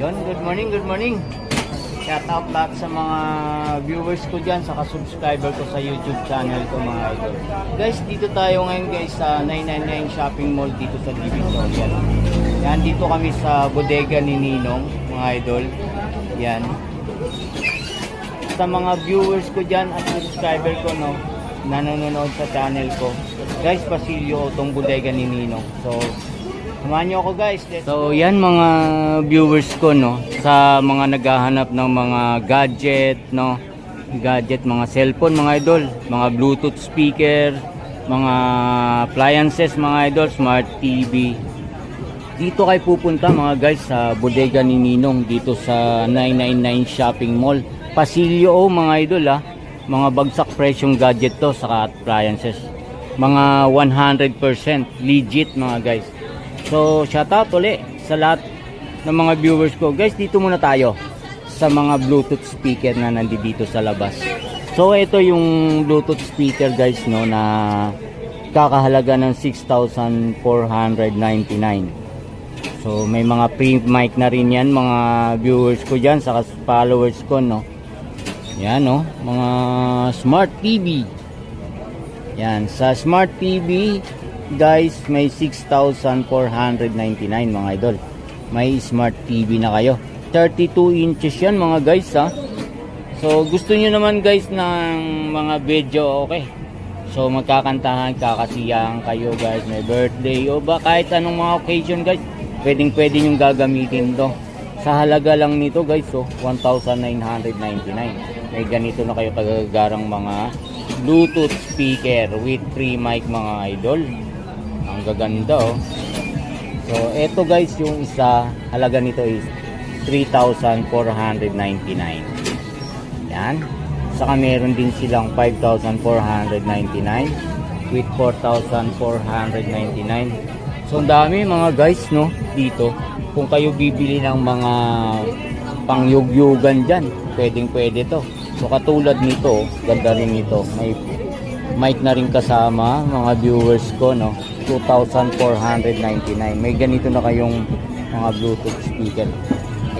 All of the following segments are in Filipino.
Yun, good morning, good morning. Shout out lahat sa mga viewers ko dyan, saka subscriber ko sa YouTube channel ko mga idol. Guys, dito tayo ngayon guys sa 999 Shopping Mall dito sa Divisoria. Yan, dito kami sa bodega ni Ninong mga idol. Yan. Sa mga viewers ko dyan at subscriber ko no, na nanonood sa channel ko. Guys, pasilyo itong bodega ni Ninong. So, samahan nyo ako guys. So yan mga viewers ko no, sa mga naghahanap ng mga gadget no, mga cellphone mga idol, mga bluetooth speaker, mga appliances mga idol, smart TV. Dito kayo pupunta mga guys sa bodega ni Ninong dito sa 999 Shopping Mall. Pasilyo mga idol mga bagsak presyong gadget to saka appliances. Mga 100% legit mga guys. So, shout out ulit sa lahat ng mga viewers ko. Guys, dito muna tayo sa mga Bluetooth speaker na nandito sa labas. So, ito yung Bluetooth speaker guys no, na kakahalaga ng 6,499. So, may mga pre-mic na rin yan mga viewers ko dyan, saka followers ko no. Yan no, mga smart TV. Yan, sa smart TV guys, may 6,499 mga idol. May smart TV na kayo. 32 inches yan mga guys So gusto niyo naman guys ng mga video, okay. So magkakantahan, kakasiyahan kayo guys, may birthday o ba kahit anong mga occasion guys, pwede nyo gagamitin to. Sa halaga lang nito guys 1,999. May ganito na kayo kagagarang mga Bluetooth speaker with free mic mga idol. Ang gaganda So eto guys yung isa, halaga nito is 3,499. Yan. Saka meron din silang 5,499 with 4,499. So ang dami mga guys no dito. Kung kayo bibili ng mga pangyugyugan dyan, pwede to. So katulad nito, ganda rin nito. May mic na rin kasama mga viewers ko no. 2,499. May ganito na kayong mga Bluetooth speaker.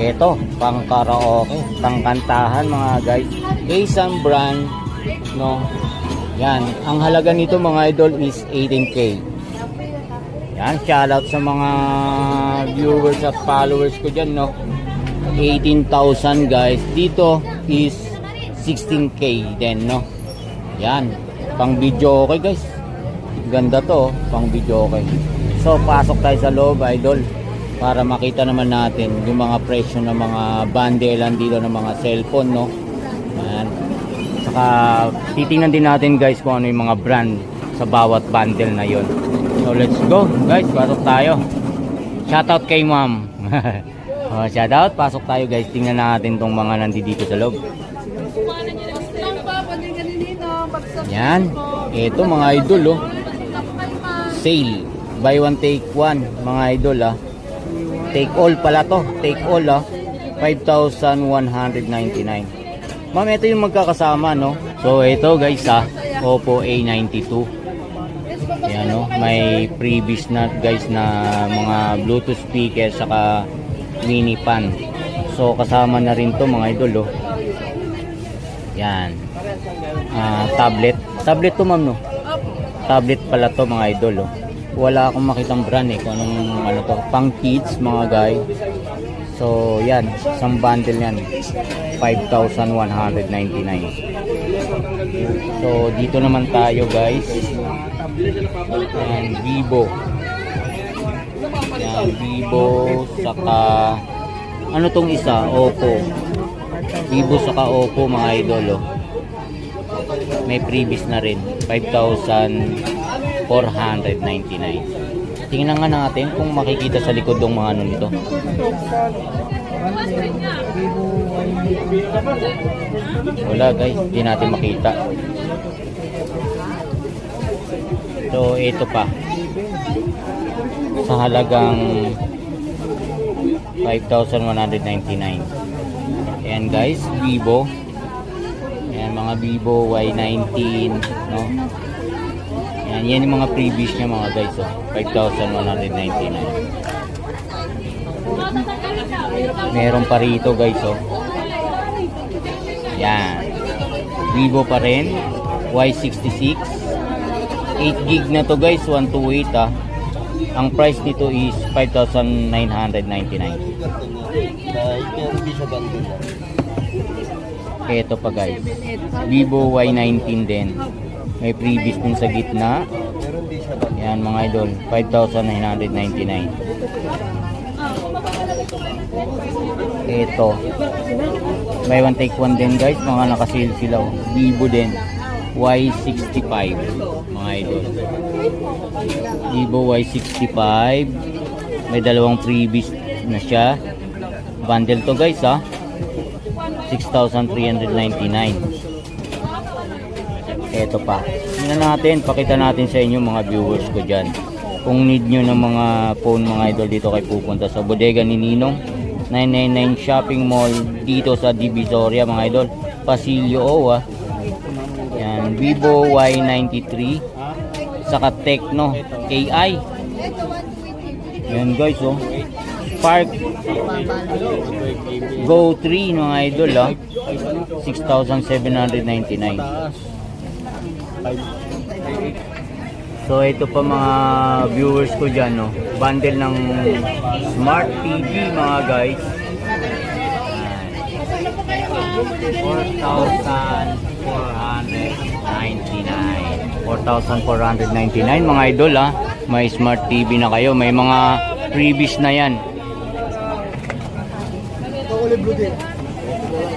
Ito, pang karaoke, pang kantahan mga guys. Isang brand no. Yan, ang halaga nito mga idol is 18K. Yan, shoutout sa mga viewers at followers ko dyan no. 18,000 guys. Dito is 16K din no. Yan, pang video okay guys. Ganda to, pang video okay. So pasok tayo sa loob idol para makita naman natin yung mga presyo ng mga bundle dito ng mga cellphone no. Ayan. Saka titingnan din natin guys kung ano yung mga brand sa bawat bundle na yon. So let's go guys, pasok tayo. Shoutout kay ma'am. Shoutout, pasok tayo guys. Tingnan natin tong mga nandito sa loob. Yan, ito mga idol sale, buy one take one mga idol take all pala to, take all 5,199. Ma'am, ito yung magkakasama no. So ito guys Oppo A92. Yan no, may previous na guys na mga Bluetooth speaker saka mini fan. So kasama na rin to mga idol Yan. Tablet to ma'am no. Tablet pala to mga idol Wala akong makitang brand kung anong ano to, pang kids mga guys. So yan, isang bundle yan 5,199. So dito naman tayo guys. Yan, Vivo. Yan, Vivo saka ano tong isa, Oppo. Vivo saka Oppo mga idol May previous na rin 5,499. Tingnan nga natin kung makikita sa likod ng mga ano nito. Wala guys, hindi natin makita. So ito pa sa halagang 5,199. Ayan guys, Vivo. Ayan mga Vivo Y19 no. Yan yung mga previous niya mga guys 5,199. Meron pa rito guys, oh. Yan. Vivo pa rin. Y66. 8 gig na to guys, 128 ah. Ang price nito is 5,999. Ito pa guys. Vivo Y19 din. May previous din sa gitna. Yan mga idol, 5,999. Ito. Buy one take one din guys, mga naka-sale sila. Oh. Vivo din. Y65 mga idol. Vivo Y65. May dalawang previous na siya. Bundle to guys ha. 6,399. Ito pa. Tingnan natin, pakita natin sa inyo mga viewers ko dyan. Kung need nyo ng mga phone mga idol, dito kayo pupunta sa bodega ni Ninong 999 Shopping Mall dito sa Divisoria mga idol. Pasilyo O yan, Vivo Y93 saka Tecno AI. Yan guys oh. Spark Go 3 mga idol 6,799. So ito pa mga viewers ko dyan, no? Bundle ng Smart TV mga guys. 4,499 mga idol ha. May Smart TV na kayo. May mga freebies na yan.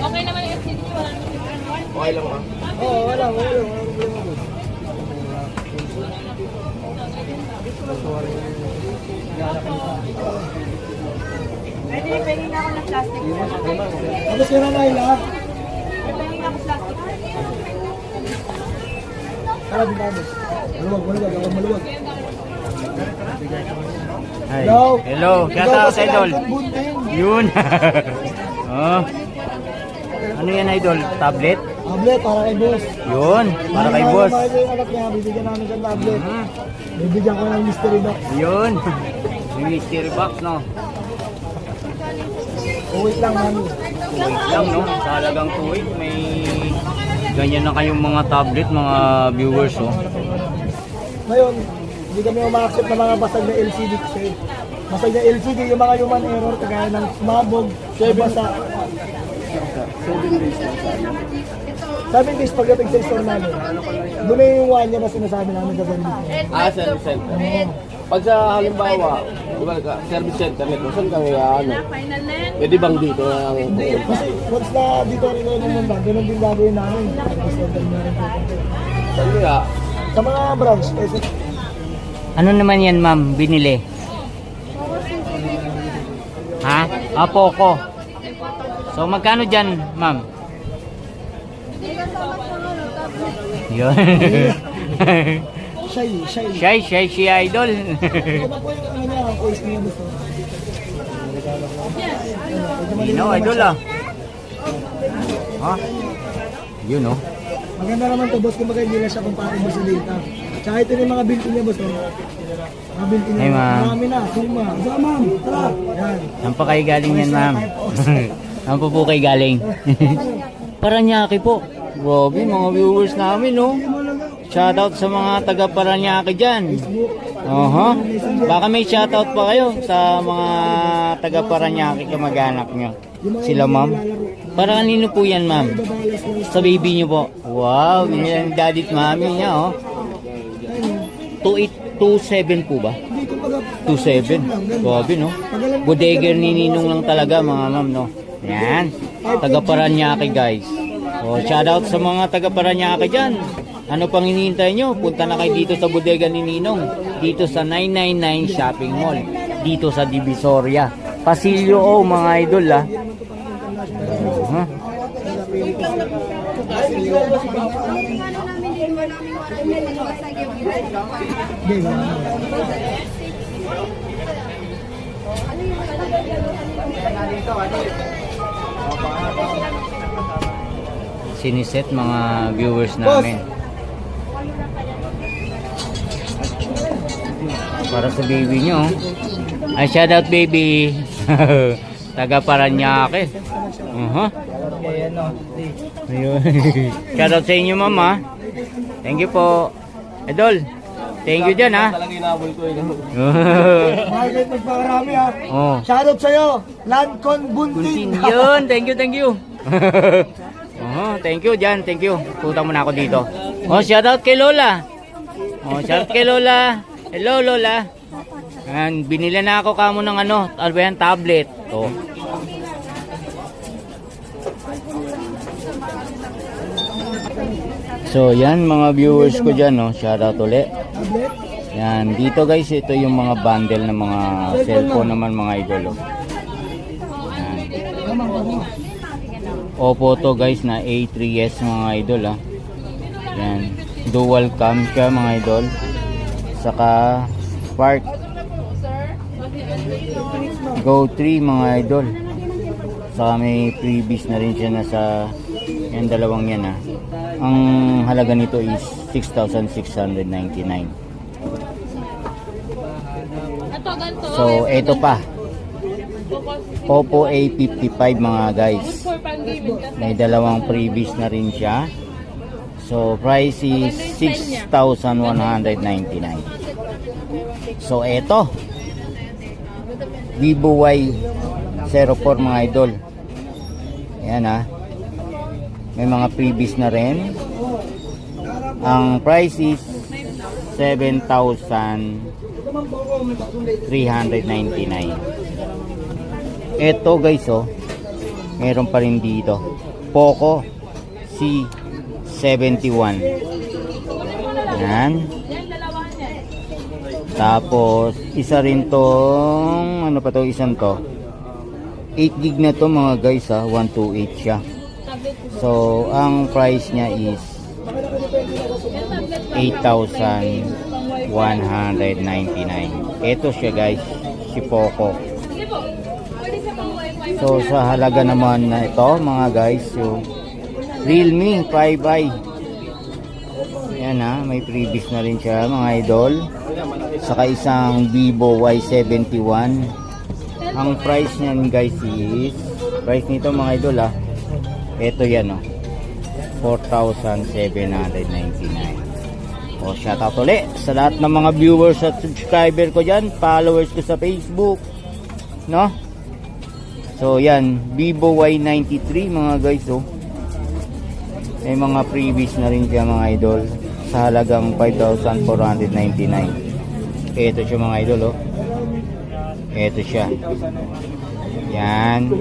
Okay naman yung FCD. Okay lang ba? Oo, wala. Pwede, pwede na ako ng plastic. Ano sira na lahat? Pwede na ako plastic. Tara din kami. Maluwag. Ako maluwag. Hi. Hello. Hello. Shout out sa idol. Yun. Oh. Ano yan idol? Tablet? Tablet para kay boss. Yun. Para kay boss. Para yung anak niya, bibigyan namin ng tablet. Bibigyan ko ng mystery box. Yun. Yung mystery box, no? Wait lang, mami. Wait lang, no? Sa halagang 2 may ganyan na kayong mga tablet, mga viewers, oh. Ngayon, hindi kami umakaccept ng mga basag na LCD kasi basag na LCD, yung mga human error kagaya ng sumabog, basa. 7 days pagdating sa store namin. Doon na yung 1 year na sinasabi namin gagawin. Service center. Pag sa halimbawa, diba, service center nito, saan kami Final net. pwede bang dito na lang? Kasi once na dito rin yung mundo, ganun din gagawin namin. Saan kaya? Sa mga branch, Ano naman yan, ma'am? Binili? Ha? Poco. So, magkano dyan, ma'am? Yun. Shy, idol. Ano po yung ano niya, ang voice niya gusto? Linaw, idol ah. Ha? Yun oh. Maganda naman to boss, kumbaga hindi lang siya compatible sa data. Tsaka ito yung mga built-in niya boss. Mga built-in Hey, niya. ma'am. Marami na, suma. Saka ma'am, tara. Yan. Saan pa kayo galing yan, ma'am? Saan pa po kayo galing? Paranaque po. Grabe, mga viewers namin, no? Shoutout sa mga taga Paranaque dyan. Baka may shoutout pa kayo sa mga taga Paranaque kamag-anak nyo. Sila, ma'am. Para kanino po yan, ma'am? Sa baby nyo po. Wow, yan ang daddy at mami niya, oh. 2827 po ba? 27. Grabe, no? Bodeger ni Ninong lang talaga, mga ma'am, no? Yan. Taga Paranaque, guys. Oh, shoutout sa mga taga Paranaque dyan. Ano pang hinihintay nyo? Punta na kayo dito sa bodega ni Ninong. Dito sa 999 Shopping Mall. Dito sa Divisoria. Pasilyo O, mga idol, ah. Siniset mga viewers namin para sa baby nyo. Ay, shout out baby. Taga Paranaque. Okay, ano. Ayun. Shoutout sa inyo, mama. Thank you po. Idol, thank you dyan, ha. Talaga inabol ko eh. Market nagpakarami ha. Oh. Shoutout sa'yo, Lancon Bunting. Yun, thank you, thank you. Thank you dyan, thank you. Punta muna ako dito. Oh, shoutout kay Lola. Oh, shoutout kay Lola. Hello, Lola. Yan, binila na ako kamo ng ano ba yan, tablet. Oh. So, yan mga viewers ko dyan, no. Shoutout ulit. Tablet. Yan, dito guys, ito yung mga bundle ng mga cellphone naman mga idol. Oh. Yan. Oppo to guys na A3s mga idol, ha. Yan, dual cam siya mga idol. Saka Spark Go 3 mga idol. Saka may freebies na rin siya nasa yan, dalawang yan, ha. Ang halaga nito is 6,699. So, ito pa. Oppo A55 mga guys. May dalawang freebies na rin siya. So, price is 6,199. So, ito. Vivo Y04 mga idol. Ayan, ha. May mga freebies na rin. Ang price is 7,399. Ito guys, oh. Meron pa rin dito. Poco C71. Yan. Tapos, isa rin tong, ano pa to, isang to. 8 gig na to mga guys, ha. 128 siya. So, ang price niya is 8,199. Ito siya guys, si Poco. So, sa halaga naman na ito mga guys, yung Realme 5i. Yan, ha, may freebies na rin siya mga idol. Saka isang Vivo Y71. Ang price niyan guys is, price nito mga idol, ha. Ito yan, oh. 4,799. O, shoutout ulit sa lahat ng mga viewers at subscriber ko dyan, followers ko sa Facebook, no? So, yan, Vivo Y93 mga guys, oh. May mga freebies na rin siya mga idol sa halagang 5,499. Ito siya mga idol, oh. Ito siya. Yan.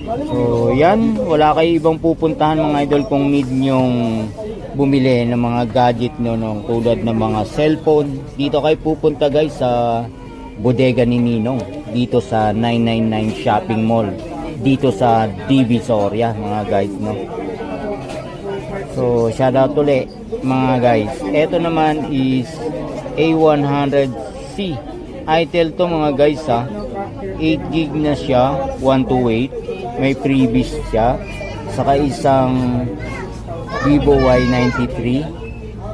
So, yan. Wala kayo ibang pupuntahan mga idol kung need nyong bumili ng mga gadget nyo, no, tulad ng mga cellphone. Dito kayo pupunta guys sa bodega ni Ninong. Dito sa 999 Shopping Mall. Dito sa Divisoria mga guys, no. So, shoutout ulit mga guys. Ito naman is A100C. Itel to mga guys, ha. 8 gig na siya, 128. May freebies siya. Saka isang Vivo Y93.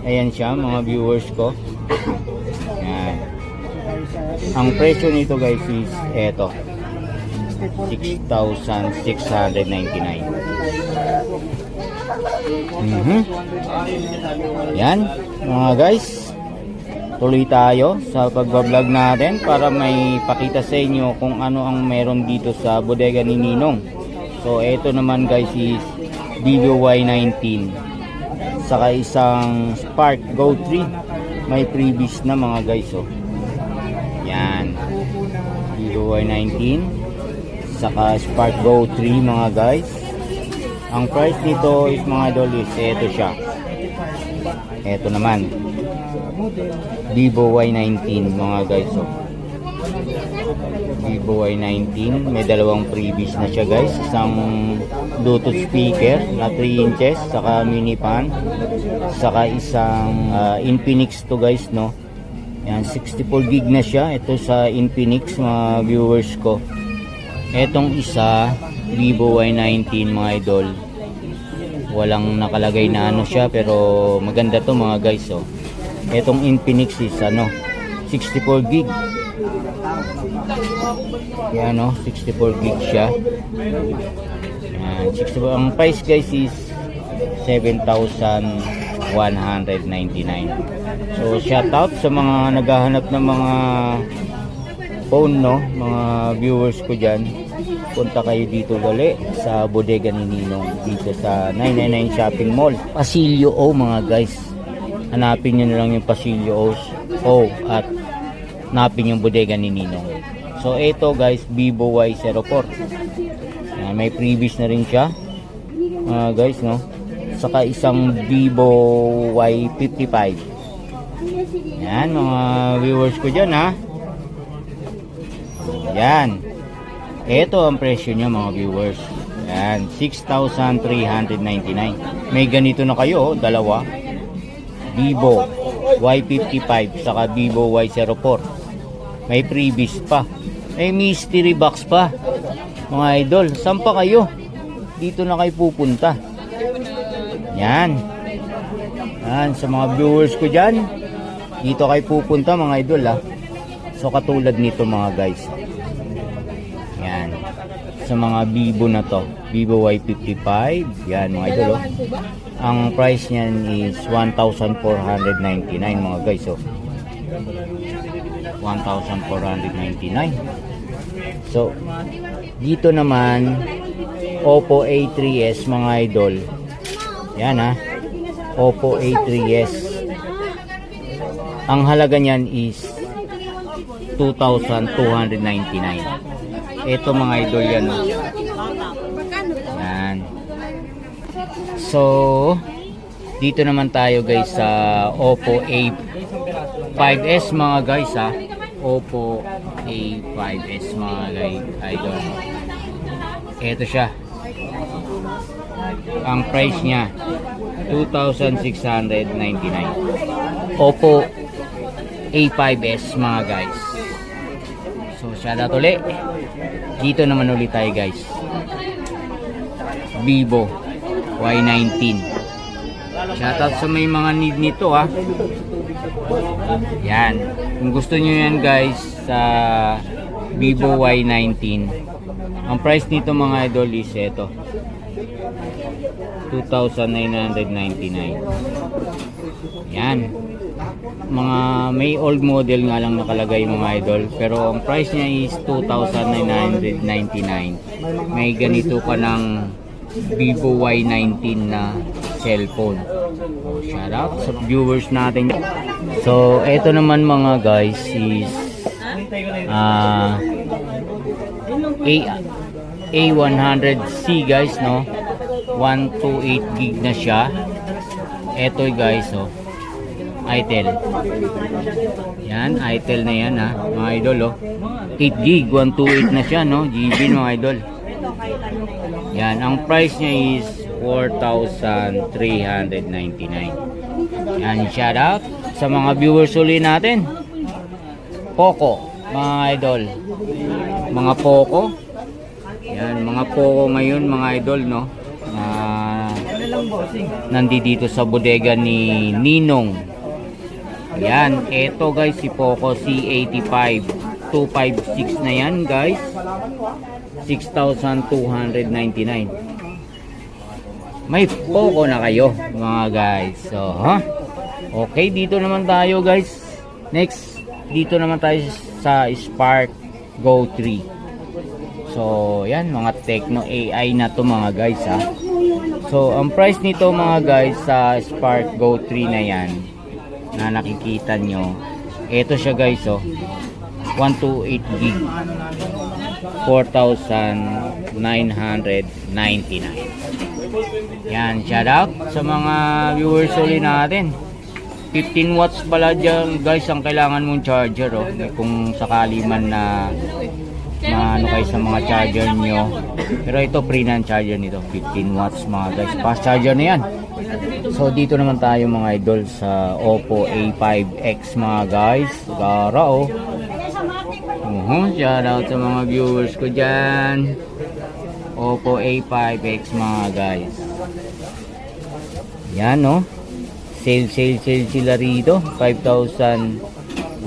Ayan siya mga viewers ko. Ayan. Ang presyo nito guys is eto, 6,699. Yan mga guys, tuloy tayo sa pagbablog natin para may pakita sa inyo kung ano ang meron dito sa bodega ni Ninong. So ito naman guys is Vivo Y19. Saka isang Spark Go 3. May freebies na mga guys, oh. Yan. Vivo Y19. Saka Spark Go 3 mga guys. Ang price nito is mga dollars. Ito siya. Ito naman. Vivo Y19 mga guys, oh. Vivo Y19, may dalawang freebies na siya guys. Isang Bluetooth speaker na 3 inches, saka mini fan, saka isang Infinix to guys, no. Yan, 64 gig na siya. Ito sa Infinix mga viewers ko. Etong isa Vivo Y19 mga idol, walang nakalagay na ano siya, pero maganda to mga guys, oh. Etong Infinix is ano, 64 gig. Yan no, 64 gig siya. Yan, 64. Ang price guys is 7,199. So shout out sa mga naghahanap ng mga phone no, mga viewers ko dyan. Punta kayo dito gali sa bodega ni Ninong dito sa 999 Shopping Mall, Pasilyo O mga guys. Hanapin nyo na lang yung Pasilyo O at hanapin yung bodega ni Ninong. So ito guys, Vivo Y04. May previous na rin siya guys no. Saka isang Vivo Y55. Yan mga viewers ko dyan ha. Yan. Ito ang presyo niya mga viewers. Yan, 6,399. May ganito na kayo, dalawa. Vivo Y55 saka Vivo Y04. May freebies pa. May mystery box pa. Mga idol, saan pa kayo? Dito na kayo pupunta. Yan. Yan, sa mga viewers ko dyan. Dito kayo pupunta mga idol ha. So katulad nito mga guys. Yan. Sa mga Vivo na to, Vivo Y55, yan mga idol oh. Ang price niyan is 1,499 mga guys oh. 1,499. So dito naman Oppo A3s mga idol. Yan ha. Oppo A3s. Ang halaga niyan is 2,299. Ito mga idol yan. Yan. So, dito naman tayo guys sa Oppo A5s mga guys ha. Oppo A5s mga idol. Ito siya. Ang price niya 2,699. Oppo A5s mga guys. So shout out ulit. Dito naman ulit tayo guys. Vivo Y19. Shout out sa may mga need nito ha. Yan. Kung gusto nyo yan guys sa Vivo Y19. Ang price nito mga idol is ito 2,999. Yan. Mga may old model nga lang nakalagay mga idol, pero ang price niya is 2,999. May ganito ka ng Vivo Y19 na cellphone. So, shout out sa viewers natin. So eto naman mga guys is A100C guys no, 128 gig na siya. Eto guys oh, Itel. Yan, Itel na yan ha, mga idol oh. 8 gig, 128 na siya no, GB mga idol. Yan, ang price niya is 4,399. Yan, shout out sa mga viewers uli natin. Poco, mga idol. Mga Poco. Yan, mga Poco ngayon mga idol no. Nandito sa bodega ni Ninong. Yan, eto guys si Poco C85 256 na yan guys, 6,299. May Poco na kayo mga guys. So okay, dito naman tayo guys. Next, dito naman tayo sa Spark Go 3. So yan, mga Tecno AI na to mga guys ha. So ang price nito mga guys sa Spark Go 3 na yan na nakikita nyo, ito siya guys oh, 128 gig, 4,999. Yan, shout out sa mga viewers ulit natin. 15 watts pala dyan guys ang kailangan mong charger oh, kung sakali man na ano kayo sa mga charger nyo. Pero ito free na ang charger nito, 15 watts mga guys, fast charger na yan. So dito naman tayo mga idol sa Oppo A5X mga guys. Gara oh. Shout out sa mga viewers ko dyan. Oppo A5X mga guys. Yan no, sale sila rito, 5,000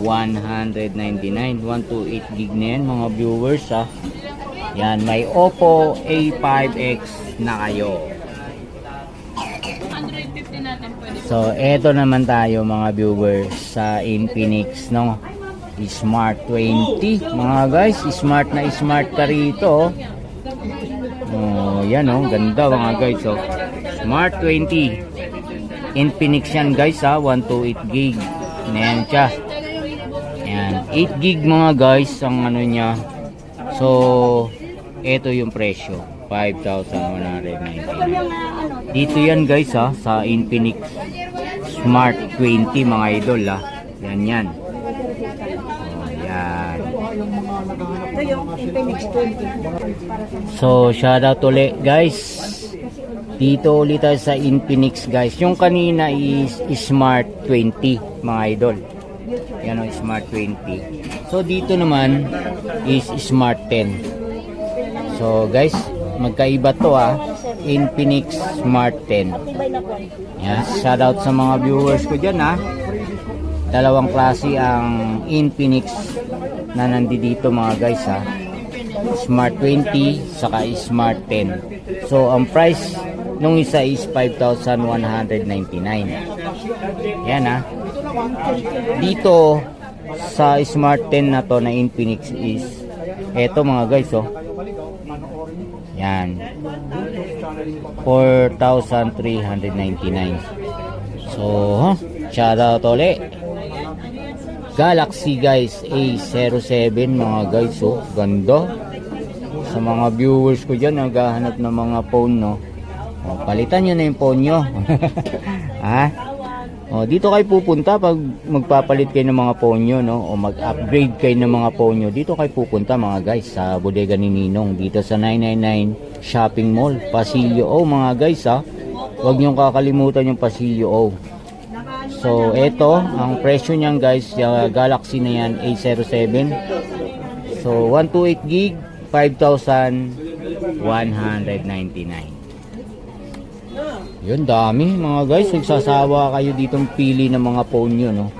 128 gig na yan mga viewers ha. Yan, may Oppo A5X na kayo. 150 natin pwede. So, eto naman tayo mga viewers sa Infinix, no? Smart 20. Mga guys, smart na smart ka rito. Oh, yan oh, ganda mga guys oh. Smart 20. Infinix yan guys ha, 128 gig. Ayan siya. Ayan, 8 gig mga guys ang ano niya. So, eto yung presyo, 5,199. Dito yan guys ha, sa Infinix Smart 20 mga idol ha. Yan yan. Oh, yan. So, shoutout ulit guys. Dito ulit tayo sa Infinix guys. Yung kanina is Smart 20 mga idol. Yan o, Smart 20. So, dito naman is Smart 10. So, guys, magkaiba to ha. Infinix Smart 10. Yan, shoutout sa mga viewers ko dyan ha. Dalawang klase ang Infinix na nandito mga guys ha. Smart 20 saka Smart 10. So ang price nung isa is 5,199. Yan ha. Dito sa Smart 10 na to na Infinix is eto mga guys oh. Yan. 4,399. So shoutout ulit. Galaxy guys A07 mga guys oh, ganda. Sa mga viewers ko dyan naghahanap ng mga phone no, o, palitan nyo na yung phone nyo. Ha? O, dito kayo pupunta pag magpapalit kayo ng mga phone nyo no, o mag-upgrade kayo ng mga phone nyo. Dito kayo pupunta mga guys sa bodega ni Ninong dito sa 999 Shopping Mall Pasilyo O mga guys ha. Huwag nyo kakalimutan yung Pasilyo O. So, eto, ang presyo niyan guys, yung Galaxy na yan, A07. So, 128 gig, 5,199. Yun, dami mga guys. Nagsasawa kayo ditong pili ng mga phone nyo, no?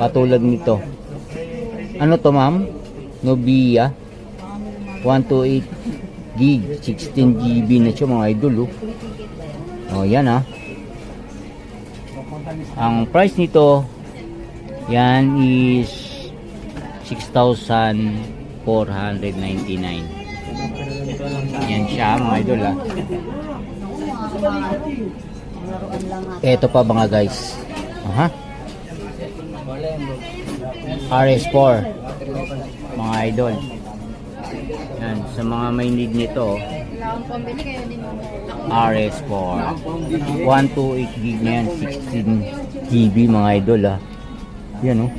Katulad nito. Ano to, ma'am? Nubia. 128 gig, 16 GB na siya mga idol, oh. Oh, yan ha. Ang price nito yan is 6,499. Yan siya mga idol ha. Ito pa mga guys. Aha. RS4 mga idol. Yan, sa mga may need nito RS4 128 gig na yan, 16 GB mga idol ha. Yan oh,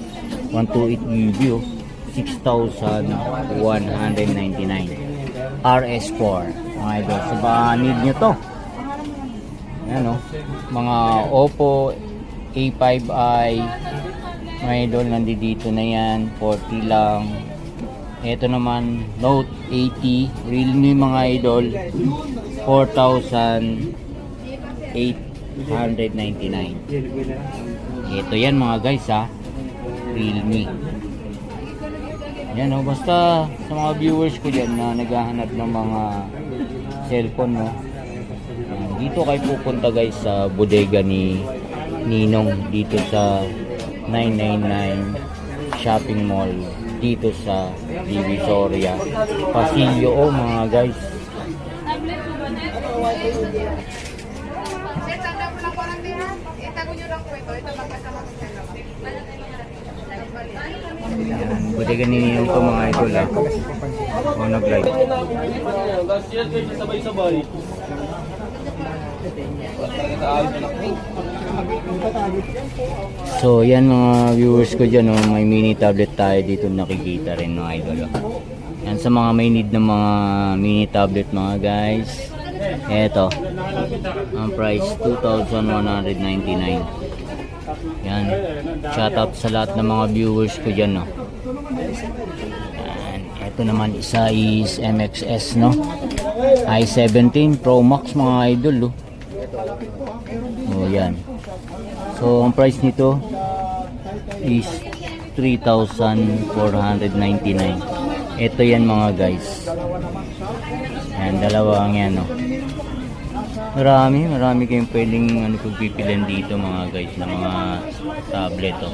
128 GB oh, 6,199 RS4 mga idol. Sa ba need nyo to? Yan oh, mga Oppo A5i mga idol, nandito na yan, 40 lang. Ito naman Note 80 Realme mga idol, 4,899. Ito yan mga guys ha, Realme. Yan o, basta sa mga viewers ko dyan na naghahanap ng mga cellphone no, dito kayo pupunta guys sa bodega ni Ninong dito sa 999 Shopping Mall dito sa Divisoria Pasilyo O mga guys. Yan, bodega ni Ninong to mga idol ha. O nag-live. Sabay-sabay. So yan mga viewers ko dyan, oh, may mini tablet tayo dito nakikita rin mga idol. Oh. Yan sa mga may need ng mga mini tablet mga guys. Eto, ang price 2,199. Yan, shoutout sa lahat ng mga viewers ko dyan. No? Yan, eto naman isa is MXS no, i17 Pro Max mga idol. Oh, yan. So, ang price nito is 3,499. Ito yan mga guys. Yan, dalawang yan, no. Marami kayong pwedeng pagpipilian dito mga guys na mga tablet, oh.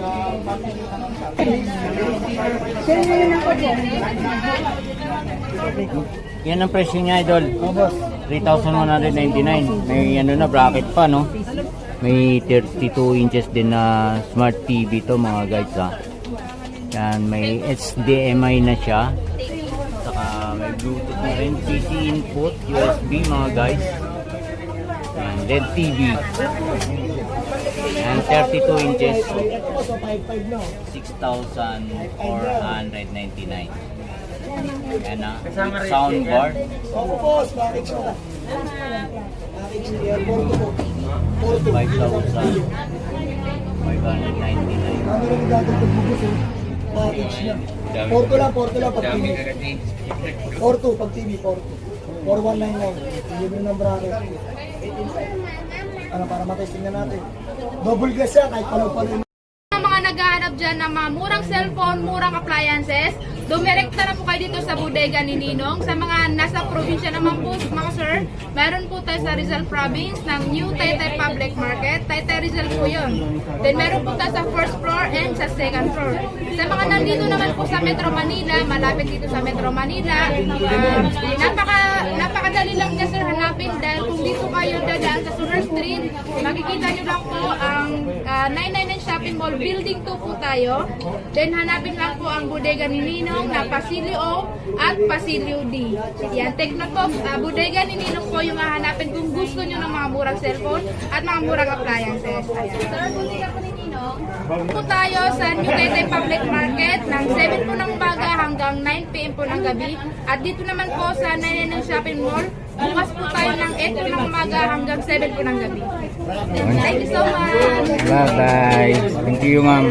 Yan ang presyo niya, idol. 3,199. May bracket pa, no? May 32 inches din na smart TV to mga guys, ha. Yan, may HDMI na siya. Saka may Bluetooth na rin, PC input, USB mga guys. Yan, LED TV. Yan, 32 inches. 6,499. Yan na, soundbar. Opo, boss, package mo. Package mo yan, 5,599. ano rin gagawin mo gusto? Package niya. Porto lang pag TV. Porto, pag TV, Porto. 4199. Yun yung ng bracket. Ano, para matesting na natin. Double glass siya, kahit palaw-palaw. Ang mga naghahanap dyan ng mga murang cellphone, murang appliances, dumirekta na po kayo dito sa bodega ni Ninong. Sa mga nasa probinsya naman po, mga sir, meron po tayo sa Rizal Province ng New Taytay Public Market. Taytay Rizal po yun. Then meron po tayo sa first floor and sa second floor. Sa mga nandito naman po sa Metro Manila, malapit dito sa Metro Manila, napakadali lang niya sir hanapin dahil kung dito kayo dadaan sa Sugar Street, makikita nyo lang po ang 999 Shopping Mall Building 2 po tayo. Then hanapin lang po ang bodega ni Ninong na Pasilio O at Pasilio D. Yan, Technopox, bodega ni Ninong po yung hahanapin kung gusto nyo ng mga murang cellphone at mga murang appliances. Ayan. Sir, bodega po ni Ninong. Po tayo sa New Taytay Public Market ng 7 po ng umaga hanggang 9 PM po ng gabi. At dito naman po sa 999 Shopping Mall, bukas po tayo ng 8 po ng umaga hanggang 7 po ng gabi. Thank you so much. Bye-bye. Thank you, ma'am.